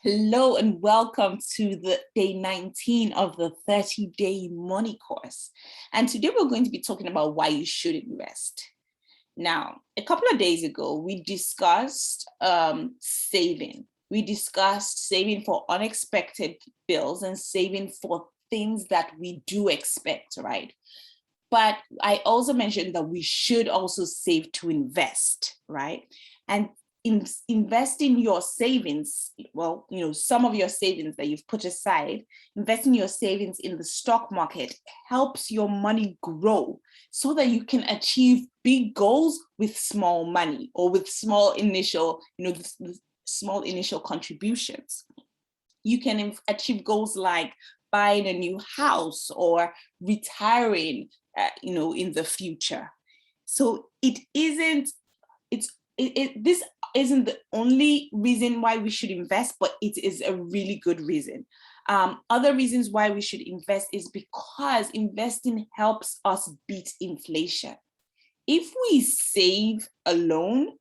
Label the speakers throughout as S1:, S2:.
S1: Hello and welcome to the day 19 of the 30-day money course. And today we're going to be talking about why you should invest. Now, a couple of days ago, we discussed saving. We discussed saving for unexpected bills and saving for things that we do expect, right? But I also mentioned that we should also save to invest, right? And investing your savings, well, some of your savings that you've put aside, investing your savings in the stock market helps your money grow so that you can achieve big goals with small money or with small initial, small initial contributions. You can achieve goals like buying a new house or retiring, in the future. So this isn't the only reason why we should invest, but it is a really good reason. Other reasons why we should invest is because investing helps us beat inflation. If we save alone,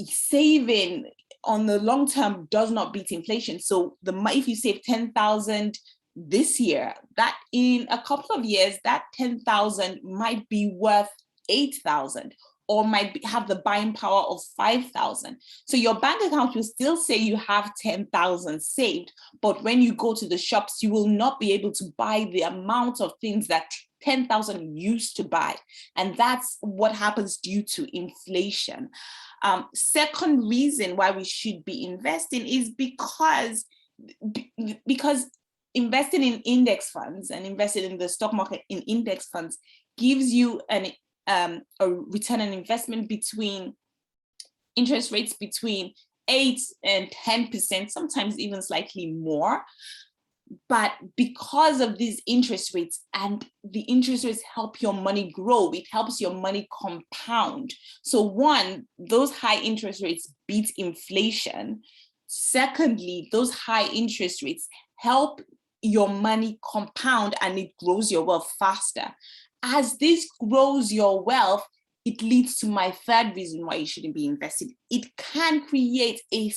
S1: saving on the long term does not beat inflation. So if you save 10,000 this year, that in a couple of years, that 10,000 might be worth 8,000 or might have the buying power of 5,000. So your bank account will still say you have 10,000 saved, but when you go to the shops, you will not be able to buy the amount of things that 10,000 used to buy. And that's what happens due to inflation. Second reason why we should be investing is because investing in index funds and investing in the stock market in index funds gives you a return on investment between interest rates between 8 and 10%, sometimes even slightly more. But because of these interest rates, and the interest rates help your money grow, it helps your money compound. So one, those high interest rates beat inflation. Secondly, those high interest rates help your money compound and it grows your wealth faster. As this grows your wealth, it leads to my third reason why you shouldn't be investing. It can create a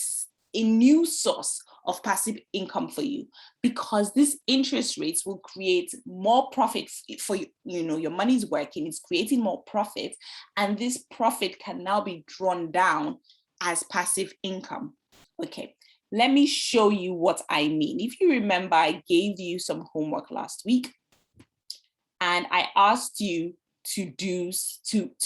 S1: new source of passive income for you, because these interest rates will create more profit for you. Your money's working, it's creating more profit, and this profit can now be drawn down as passive income. Okay, let me show you what I mean. If you remember, I gave you some homework last week and I asked you to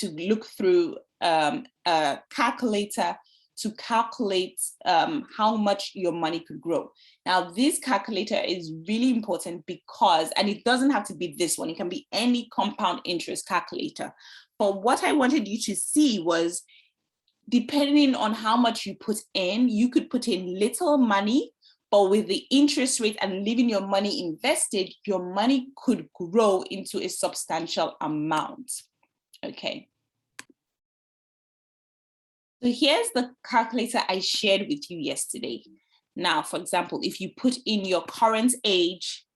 S1: look through a calculator to calculate how much your money could grow. Now, this calculator is really important because, and it doesn't have to be this one, it can be any compound interest calculator. But what I wanted you to see was, depending on how much you put in, you could put in little money, but with the interest rate and leaving your money invested, your money could grow into a substantial amount. Okay. So here's the calculator I shared with you yesterday. Now, for example, if you put in your current age,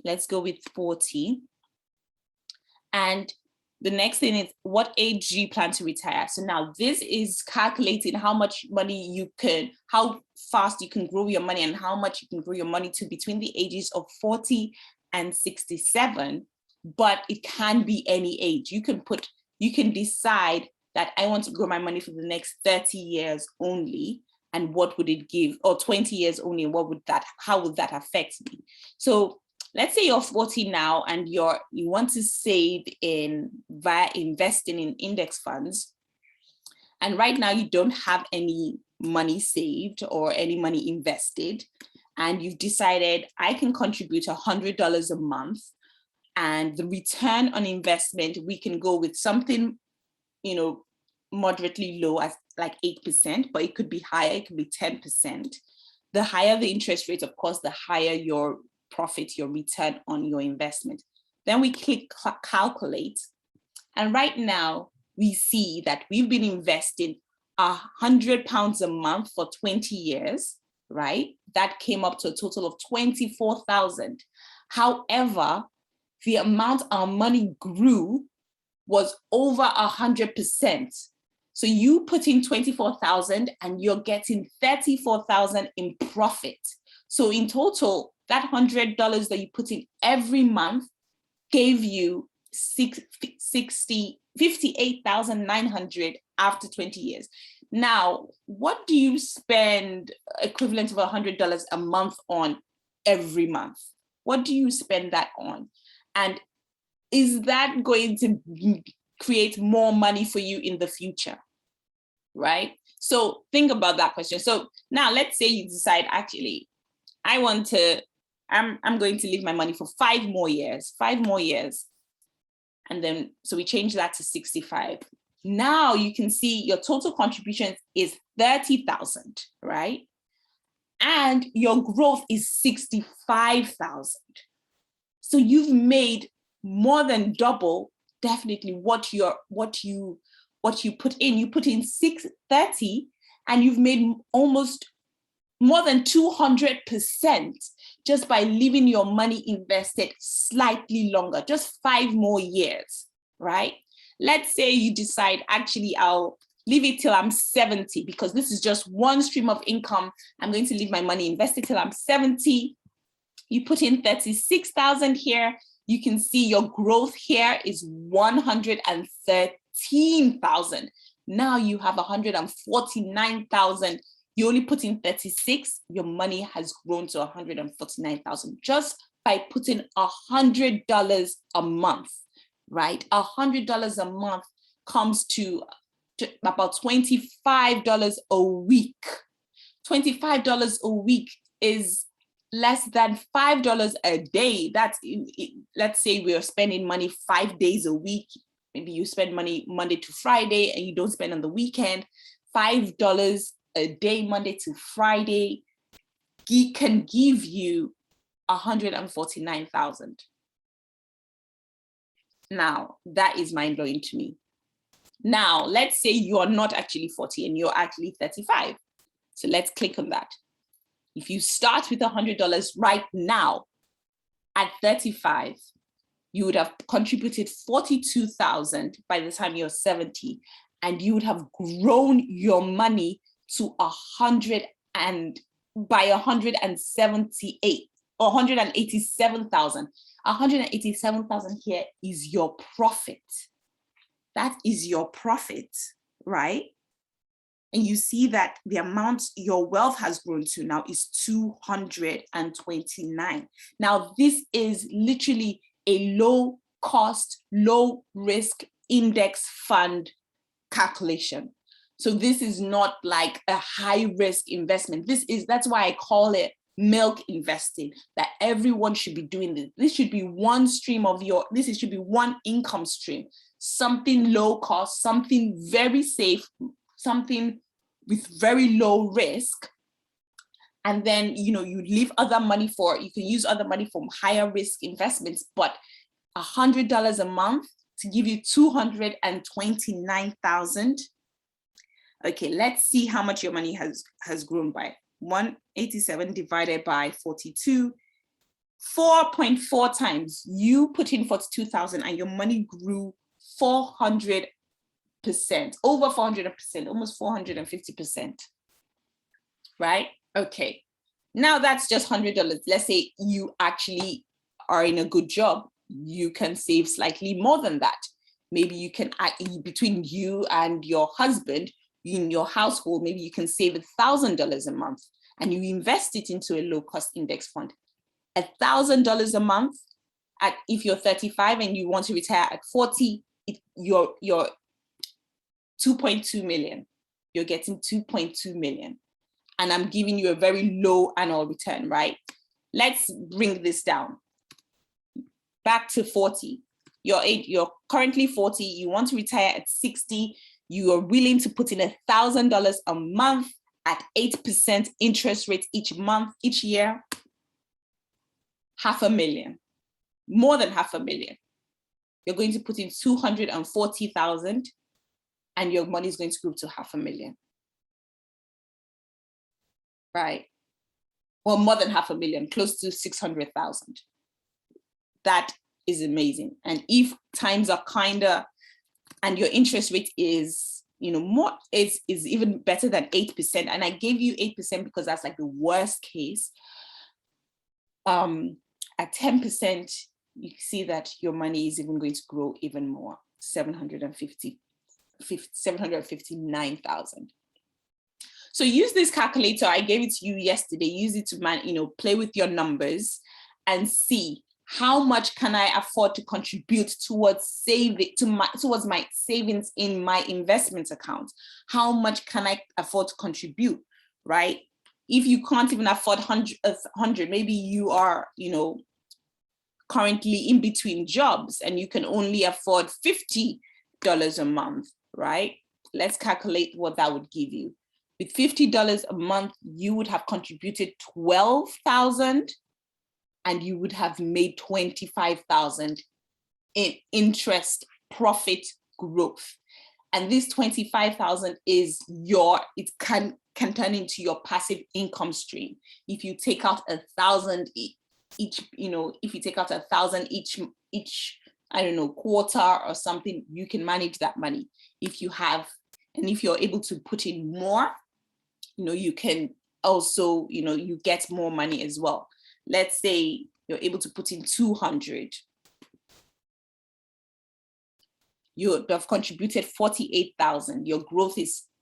S1: let's go with 40. And the next thing is, what age do you plan to retire? So now this is calculating how much money how fast you can grow your money and how much you can grow your money to between the ages of 40 and 67. But it can be any age. You can decide that I want to grow my money for the next 30 years only, and what would it give, or 20 years only, and how would that affect me? So let's say you're 40 now and you want to save via investing in index funds. And right now you don't have any money saved or any money invested. And you've decided I can contribute $100 a month. And the return on investment, we can go with something, moderately low as like 8%, but it could be higher, it could be 10%. The higher the interest rate, of course, the higher your profit, your return on your investment. Then we click calculate. And right now we see that we've been investing £100 a month for 20 years, right? That came up to a total of 24,000. However, the amount our money grew was over 100%. So you put in 24,000 and you're getting 34,000 in profit. So in total, that $100 that you put in every month gave you 58,900 after 20 years. Now, what do you spend equivalent of $100 a month on every month? What do you spend that on? And is that going to create more money for you in the future? Right? So think about that question. So now let's say you decide, actually, I'm going to leave my money for 5 more years. And then, so we change that to 65. Now you can see your total contribution is 30,000, right? And your growth is 65,000. So you've made more than double, definitely what you put in. You put in 630 and you've made almost more than 200% just by leaving your money invested slightly longer, just 5 more years, right? Let's say you decide, actually, I'll leave it till I'm 70 because this is just one stream of income. I'm going to leave my money invested till I'm 70. You put in 36,000 here. You can see your growth here is 113,000. Now you have 149,000. You only put in 36, your money has grown to 149,000 just by putting $100 a month, right? $100 a month comes to about $25 a week. $25 a week is less than $5 a day. That's, let's say we are spending money 5 days a week. Maybe you spend money Monday to Friday and you don't spend on the weekend. $5 a day, Monday to Friday, can give you 149,000. Now, that is mind-blowing to me. Now, let's say you are not actually 40 and you're actually 35. So let's click on that. If you start with $100 right now at 35, you would have contributed 42,000 by the time you're 70, and you would have grown your money to 178 or 187,000. 187,000 here is your profit. That is your profit, right? And you see that the amount your wealth has grown to now is 229. Now, this is literally a low cost, low risk index fund calculation. So this is not like a high risk investment. That's why I call it milk investing, that everyone should be doing this. This should be one stream of this should be one income stream, something low cost, something very safe, something with very low risk. And then, you leave other money you can use other money from higher risk investments, but $100 a month to give you 229,000. Okay, let's see how much your money has grown by. 187 divided by 42, 4.4 times. You put in 42,000 and your money grew 400%, over 400%, almost 450%, right? Okay, now that's just $100. Let's say you actually are in a good job. You can save slightly more than that. Maybe you can, between you and your husband, in your household, maybe you can save $1,000 a month and you invest it into a low cost index fund. $1,000 a month, if you're 35 and you want to retire at 40, you're 2.2 million. You're getting 2.2 million. And I'm giving you a very low annual return, right? Let's bring this down. Back to 40. You're currently 40, you want to retire at 60, you are willing to put in $1,000 a month at 8% interest rate each month, each year, $500,000, more than $500,000. You're going to put in 240,000 and your money is going to grow to $500,000. Right? Well, more than $500,000, close to 600,000. That is amazing. And if times are kinder and your interest rate is more is even better than 8%. And I gave you 8% because that's like the worst case. At 10%, you see that your money is even going to grow even more, 759,000. So use this calculator. I gave it to you yesterday. Use it to play with your numbers and see how much can I afford to contribute towards towards my savings in my investment account. How much can I afford to contribute, right? If you can't even afford 100, maybe you are, currently in between jobs and you can only afford $50 a month, right? Let's calculate what that would give you. With $50 a month, you would have contributed 12,000 and you would have made 25,000 in interest profit growth. And this 25,000 is it can turn into your passive income stream. If you take out 1,000 each, if you take out 1,000 each, I don't know, quarter or something, you can manage that money. If you're able to put in more, you can also, you get more money as well. Let's say you're able to put in 200. You have contributed 48,000.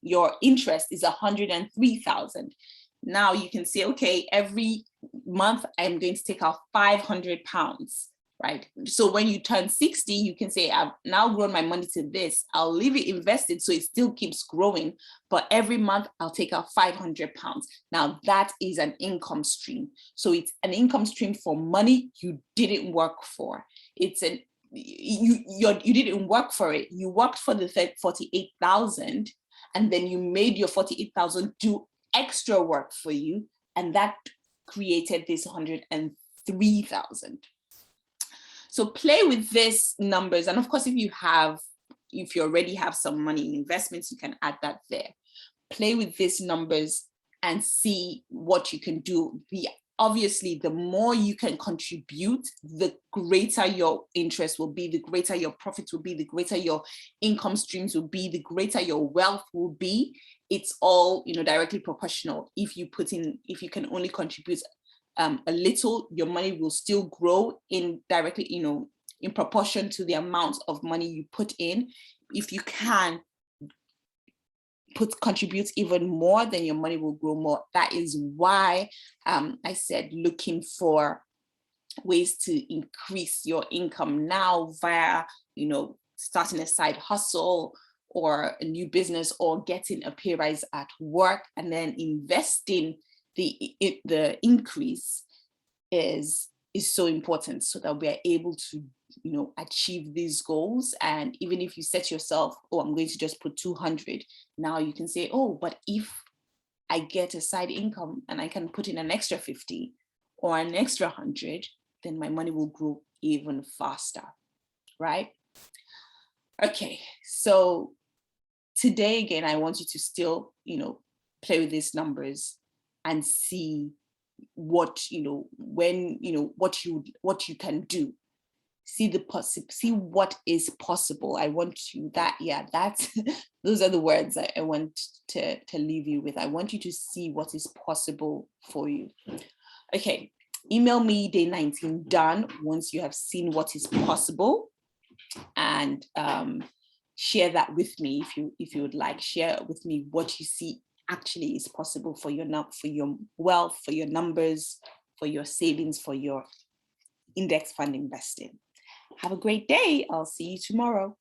S1: Your interest is 103,000. Now you can say, okay, every month I'm going to take out 500 pounds, right? So when you turn 60, you can say, I've now grown my money to this. I'll leave it invested so it still keeps growing, but every month I'll take out 500 pounds. Now that is an income stream. So it's an income stream for money you didn't work for. You didn't work for it. You worked for the 48,000, and then you made your 48,000 do extra work for you, and that created this 103,000. So play with these numbers, and of course, if you already have some money in investments, you can add that there. Play with these numbers and see what you can do. Obviously, the more you can contribute, the greater your interest will be, the greater your profits will be, the greater your income streams will be, the greater your wealth will be. It's all, directly proportional. If you can only contribute a little, your money will still grow in proportion to the amount of money you put in. If you can contribute even more, then your money will grow more. That is why I said looking for ways to increase your income now via, starting a side hustle or a new business or getting a pay rise at work, and then investing the increase is so important so that we are able to achieve these goals. And even if you set yourself, I'm going to just put 200, now you can say, but if I get a side income and I can put in an extra 50 or an extra 100, then my money will grow even faster, right? Okay, so today again, I want you to still play with these numbers and see what what you can do. See what is possible. I want you those are the words I want to leave you with. I want you to see what is possible for you. Okay, email me day 19 done once you have seen what is possible, and share that with me if you would like. Share with me what you see actually is possible for your wealth, for your numbers, for your savings, for your index fund investing. Have a great day. I'll see you tomorrow.